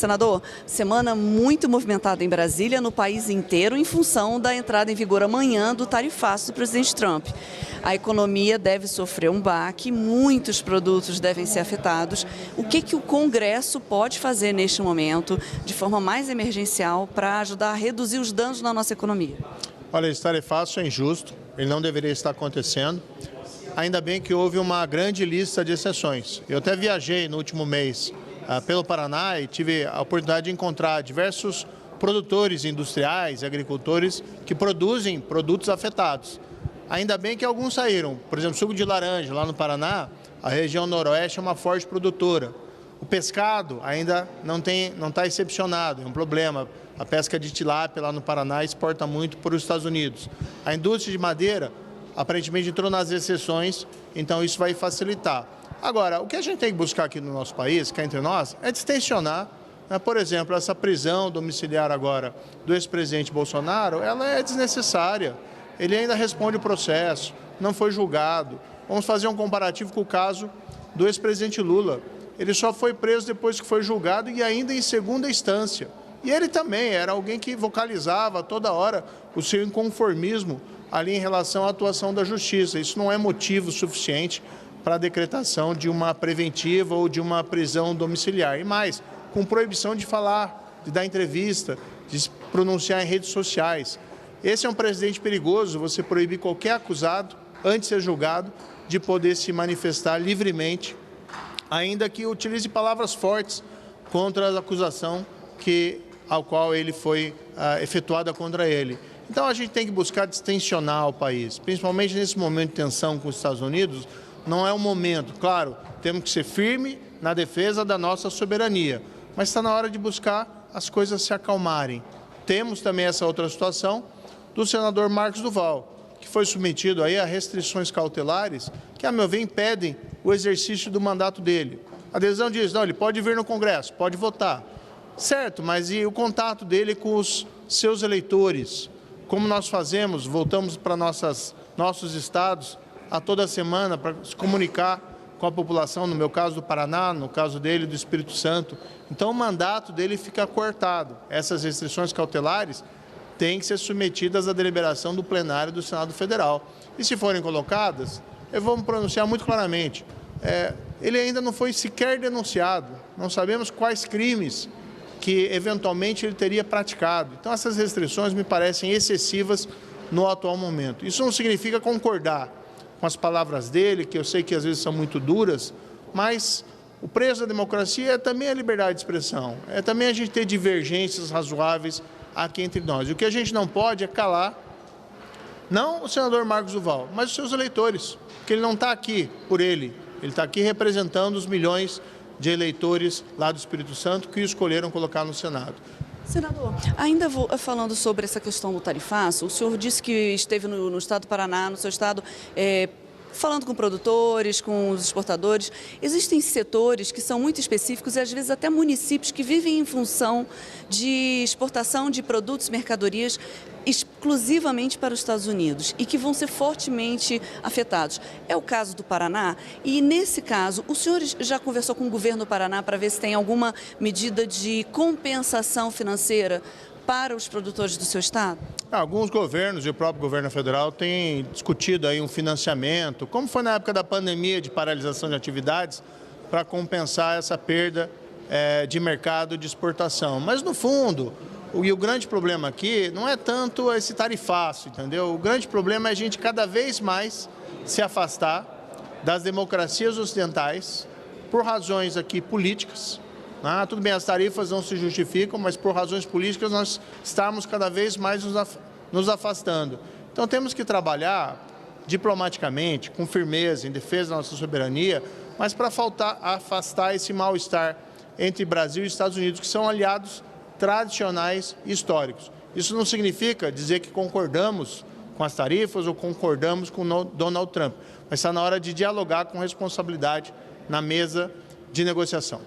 Senador, semana muito movimentada em Brasília, no país inteiro, em função da entrada em vigor amanhã do tarifaço do presidente Trump. A economia deve sofrer um baque, muitos produtos devem ser afetados. O que o Congresso pode fazer neste momento, de forma mais emergencial, para ajudar a reduzir os danos na nossa economia? Olha, esse tarifaço é injusto, ele não deveria estar acontecendo. Ainda bem que houve uma grande lista de exceções. Eu até viajei no último mês pelo Paraná e tive a oportunidade de encontrar diversos produtores industriais e agricultores que produzem produtos afetados. Ainda bem que alguns saíram. Por exemplo, suco de laranja, lá no Paraná, a região noroeste é uma forte produtora. O pescado ainda não está excepcionado, é um problema. A pesca de tilápia lá no Paraná exporta muito para os Estados Unidos. A indústria de madeira aparentemente entrou nas exceções, então isso vai facilitar. Agora, o que a gente tem que buscar aqui no nosso país, cá entre nós, é distensionar, por exemplo, essa prisão domiciliar agora do ex-presidente Bolsonaro, ela é desnecessária. Ele ainda responde o processo, não foi julgado. Vamos fazer um comparativo com o caso do ex-presidente Lula. Ele só foi preso depois que foi julgado e ainda em segunda instância. E ele também era alguém que vocalizava toda hora o seu inconformismo ali em relação à atuação da justiça. Isso não é motivo suficiente para a decretação de uma preventiva ou de uma prisão domiciliar. E mais, com proibição de falar, de dar entrevista, de se pronunciar em redes sociais. Esse é um precedente perigoso, você proibir qualquer acusado, antes de ser julgado, de poder se manifestar livremente, ainda que utilize palavras fortes contra a acusação ao qual ele foi efetuada contra ele. Então a gente tem que buscar distensionar o país, principalmente nesse momento de tensão com os Estados Unidos. Não é o momento, claro, temos que ser firme na defesa da nossa soberania, mas está na hora de buscar as coisas se acalmarem. Temos também essa outra situação do senador Marcos Duval, que foi submetido aí a restrições cautelares que, a meu ver, impedem o exercício do mandato dele. A decisão diz, não, ele pode vir no Congresso, pode votar. Certo, mas e o contato dele com os seus eleitores? Como nós fazemos, voltamos para nossos estados a toda semana para se comunicar com a população, no meu caso do Paraná, no caso dele do Espírito Santo. Então o mandato dele fica cortado. Essas restrições cautelares têm que ser submetidas à deliberação do plenário do Senado Federal. E se forem colocadas, eu vou me pronunciar muito claramente. Ele ainda não foi sequer denunciado, não sabemos quais crimes que eventualmente ele teria praticado. Então essas restrições me parecem excessivas no atual momento. Isso não significa concordar com as palavras dele, que eu sei que às vezes são muito duras, mas o preço da democracia é também a liberdade de expressão, é também a gente ter divergências razoáveis aqui entre nós. E o que a gente não pode é calar, não o senador Marcos Duval, mas os seus eleitores, porque ele não está aqui por ele está aqui representando os milhões de eleitores lá do Espírito Santo que o escolheram colocar no Senado. Senador, ainda falando sobre essa questão do tarifaço, o senhor disse que esteve no estado do Paraná, no seu estado, falando com produtores, com os exportadores. Existem setores que são muito específicos e às vezes até municípios que vivem em função de exportação de produtos e mercadorias exclusivamente para os Estados Unidos e que vão ser fortemente afetados. É o caso do Paraná e, nesse caso, o senhor já conversou com o governo do Paraná para ver se tem alguma medida de compensação financeira para os produtores do seu estado? Alguns governos e o próprio governo federal têm discutido aí um financiamento, como foi na época da pandemia de paralisação de atividades, para compensar essa perda de mercado de exportação. Mas, no fundo, o grande problema aqui não é tanto esse tarifaço, entendeu? O grande problema é a gente cada vez mais se afastar das democracias ocidentais por razões aqui políticas. Tudo bem, as tarifas não se justificam, mas por razões políticas nós estamos cada vez mais nos afastando. Então temos que trabalhar diplomaticamente, com firmeza, em defesa da nossa soberania, mas para afastar esse mal-estar entre Brasil e Estados Unidos, que são aliados tradicionais e históricos. Isso não significa dizer que concordamos com as tarifas ou concordamos com Donald Trump, mas está na hora de dialogar com responsabilidade na mesa de negociação.